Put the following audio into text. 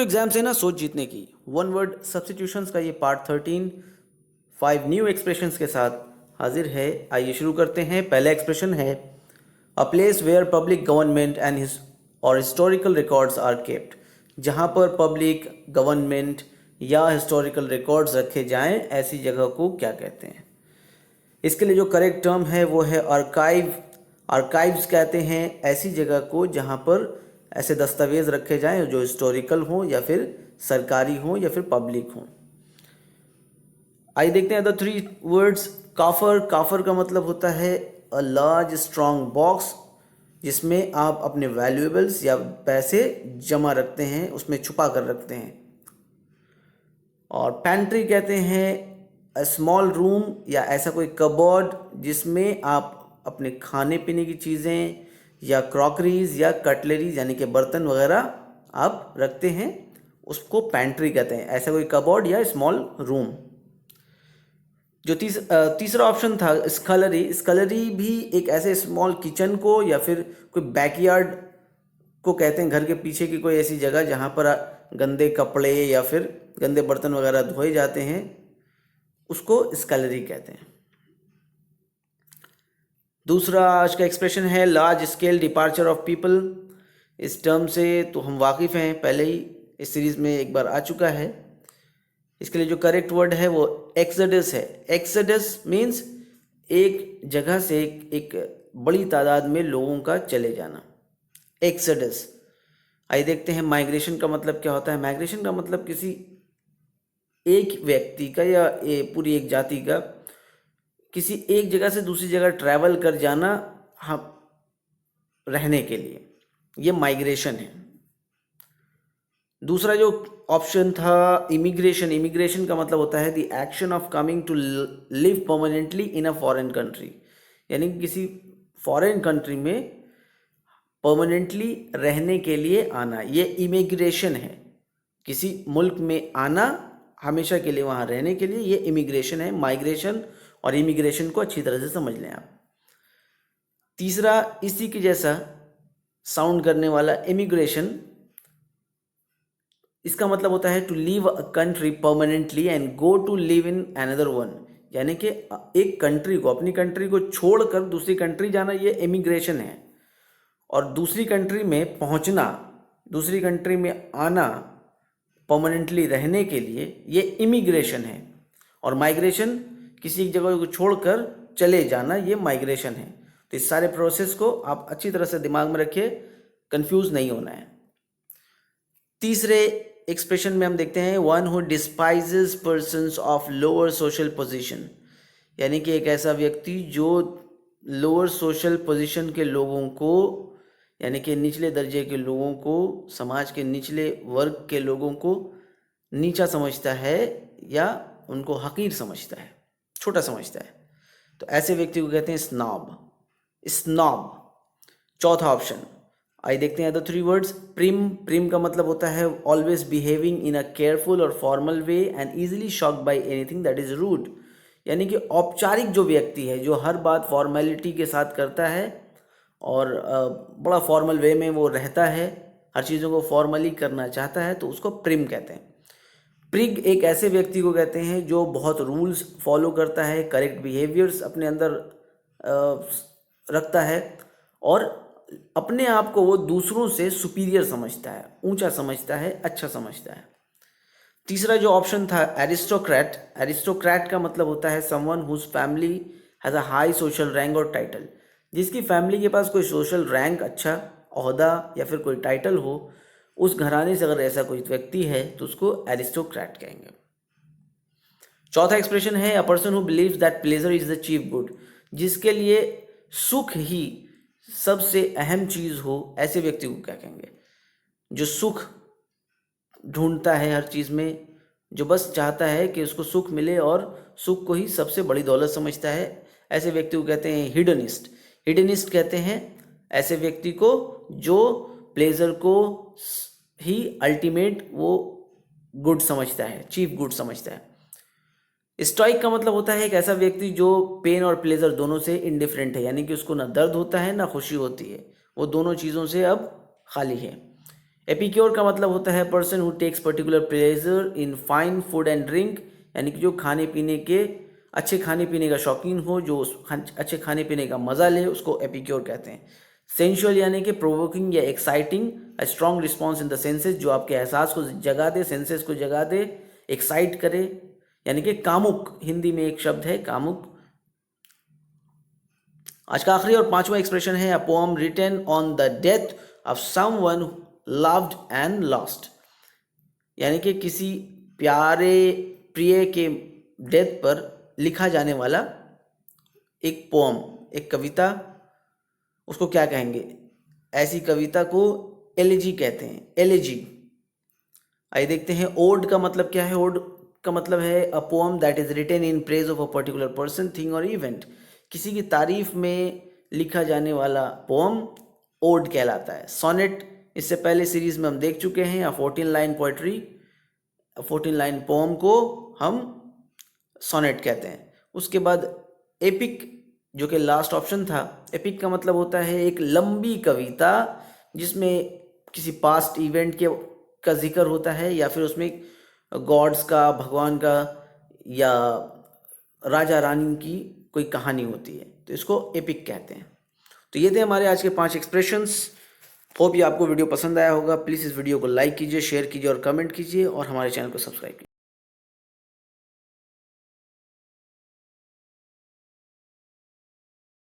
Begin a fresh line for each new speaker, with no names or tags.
Exam से ना सोच जीतने की वन वर्ड सब्स्टिट्यूशंस का ये पार्ट 13 5 न्यू एक्सप्रेशंस के साथ हाजिर है। आइए शुरू करते हैं। पहला एक्सप्रेशन है a place where public government and his और हिस्टोरिकल रिकॉर्ड्स आर केप्ट। जहाँ पर पब्लिक गवर्नमेंट या हिस्टोरिकल रिकॉर्ड्स रखे जाएं, ऐसी जगह को क्या कहते हैं? इसके लिए जो करेक्ट टर्म है वो है आर्काइव। आर्काइव्स कहते हैं ऐसी जगह को जहाँ पर ऐसे दस्तावेज रखे जाएं जो हिस्टोरिकल हों या फिर सरकारी हों या फिर पब्लिक हों। आइए देखते हैं द 3 वर्ड्स। काफर। काफर का मतलब होता है अ लार्ज स्ट्रॉन्ग बॉक्स, जिसमें आप अपने वैल्यूएबल्स या पैसे जमा रखते हैं, उसमें छुपा कर रखते हैं। और पैंट्री कहते हैं अ स्मॉल रूम या ऐसा कोई कबोर्ड जिसमें आप अपने खाने पीने की चीज़ें या क्रॉकरीज या कटलरीज यानी कि बर्तन वगैरह आप रखते हैं, उसको पैंट्री कहते हैं। ऐसा कोई कबोर्ड या स्मॉल रूम। जो तीसरा ऑप्शन था स्कलरी। स्कलरी भी एक ऐसे स्मॉल किचन को या फिर कोई बैकयार्ड को कहते हैं, घर के पीछे की कोई ऐसी जगह जहाँ पर गंदे कपड़े या फिर गंदे बर्तन वगैरह धोए जाते हैं, उसको स्कलरी कहते हैं। दूसरा आज का एक्सप्रेशन है large scale departure of people. इस टर्म से तो हम वाकिफ़ हैं, पहले ही इस सीरीज़ में एक बार आ चुका है। इसके लिए जो करेक्ट वर्ड है वो एक्सोडस है। एक्सोडस मीन्स एक जगह से एक बड़ी तादाद में लोगों का चले जाना, एक्सोडस। आइए देखते हैं माइग्रेशन का मतलब क्या होता है। माइग्रेशन का मतलब किसी एक व्यक्ति का या पूरी एक जाति का किसी एक जगह से दूसरी जगह ट्रैवल कर जाना, हम रहने के लिए, ये माइग्रेशन है। दूसरा जो ऑप्शन था इमिग्रेशन। इमिग्रेशन का मतलब होता है the action of coming to live permanently in a foreign country, यानी कि किसी फॉरेन कंट्री में परमानेंटली रहने के लिए आना, ये इमिग्रेशन है। किसी मुल्क में आना हमेशा के लिए, वहाँ रहने के लिए, ये इमिग्रेशन है। माइग्रेशन और इमिग्रेशन को अच्छी तरह से समझ लें आप। तीसरा इसी के जैसा साउंड करने वाला इमिग्रेशन, इसका मतलब होता है to leave a country permanently and go to live in another one, यानी कि एक कंट्री को, अपनी कंट्री को छोड़कर दूसरी कंट्री जाना, ये इमिग्रेशन है। और दूसरी कंट्री में पहुंचना, दूसरी कंट्री में आना परमानेंटली रहने के लिए, ये इमिग्रेशन है। और माइग्रेशन किसी एक जगह को छोड़कर चले जाना, ये माइग्रेशन है। तो इस सारे प्रोसेस को आप अच्छी तरह से दिमाग में रखिए, कंफ्यूज नहीं होना है। तीसरे एक्सप्रेशन में हम देखते हैं one who despises persons of lower social position, यानी कि एक ऐसा व्यक्ति जो लोअर सोशल पोजीशन के लोगों को, यानी कि निचले दर्जे के लोगों को, समाज के निचले वर्ग के लोगों को नीचा समझता है या उनको हकीर समझता है, छोटा समझता है, तो ऐसे व्यक्ति को कहते हैं स्नॉब। स्नॉब। चौथा ऑप्शन, आइए देखते हैं द 3 वर्ड्स। प्रिम। प्रिम का मतलब होता है always behaving in a careful और formal way and easily shocked by anything that is rude, यानी कि औपचारिक जो व्यक्ति है, जो हर बात फॉर्मेलिटी के साथ करता है और बड़ा फॉर्मल वे में वो रहता है, हर चीज़ों को फॉर्मली करना चाहता है, तो उसको प्रिम कहते हैं। प्रिग एक ऐसे व्यक्ति को कहते हैं जो बहुत रूल्स फॉलो करता है, करेक्ट बिहेवियर्स अपने अंदर रखता है और अपने आप को वो दूसरों से सुपीरियर समझता है, ऊंचा समझता है, अच्छा समझता है। तीसरा जो ऑप्शन था एरिस्टोक्रेट। एरिस्टोक्रेट का मतलब होता है someone whose family has a high social rank और टाइटल, जिसकी फैमिली के पास कोई सोशल रैंक, अच्छा ओहदा या फिर कोई टाइटल हो, उस घराने से अगर ऐसा कोई व्यक्ति है तो उसको एरिस्टोक्रेट कहेंगे। चौथा एक्सप्रेशन है a person who believes that pleasure is the chief good, जिसके लिए सुख ही सबसे अहम चीज हो, ऐसे व्यक्ति को क्या कहेंगे? जो सुख ढूंढता है हर चीज में, जो बस चाहता है कि उसको सुख मिले और सुख को ही सबसे बड़ी दौलत समझता है, ऐसे व्यक्ति को कहते हैं हिडनिस्ट। हिडनिस्ट कहते हैं ऐसे व्यक्ति को जो प्लेजर को ही अल्टीमेट वो गुड समझता है, चीफ गुड समझता है। स्टोइक का मतलब होता है एक ऐसा व्यक्ति जो पेन और प्लेजर दोनों से इंडिफरेंट है, यानी कि उसको ना दर्द होता है ना खुशी होती है, वो दोनों चीज़ों से अब खाली है। एपिक्योर का मतलब होता है person who takes particular pleasure in fine food and drink, यानी कि जो खाने पीने के अच्छे खाने पीने का शौकीन हो, जो अच्छे खाने पीने का मज़ा ले, उसको एपिक्योर कहते हैं। सेंशुअल यानी कि प्रोवोकिंग या exciting, a strong response in the senses, जो आपके एहसास को जगा दे, सेंसेस को जगा दे, एक्साइट करे, यानी कि कामुक, हिंदी में एक शब्द है कामुक। आज का आखिरी और पांचवा एक्सप्रेशन है a poem written on the death of someone loved and lost, यानी कि किसी प्यारे प्रिय के डेथ पर लिखा जाने वाला एक पोम, एक कविता, उसको क्या कहेंगे? ऐसी कविता को एलिजी कहते हैं, एलिजी। आइए देखते हैं ओड का मतलब क्या है। ओड का मतलब है a poem that is written in praise of a particular person, thing और इवेंट। किसी की तारीफ में लिखा जाने वाला पोम ओड कहलाता है। सोनेट इससे पहले सीरीज में हम देख चुके हैं, 14 लाइन पोएट्री, 14 लाइन पोम को हम सोनेट कहते हैं। उसके बाद एपिक, जो कि लास्ट ऑप्शन था। एपिक का मतलब होता है एक लंबी कविता जिसमें किसी पास्ट इवेंट के का जिक्र होता है, या फिर उसमें गॉड्स का, भगवान का, या राजा रानी की कोई कहानी होती है, तो इसको एपिक कहते हैं। तो ये थे हमारे आज के 5 एक्सप्रेशंस। होप ये आपको वीडियो पसंद आया होगा। प्लीज़ इस वीडियो को लाइक कीजिए, शेयर कीजिए और कमेंट कीजिए, और हमारे चैनल को सब्सक्राइब कीजिए।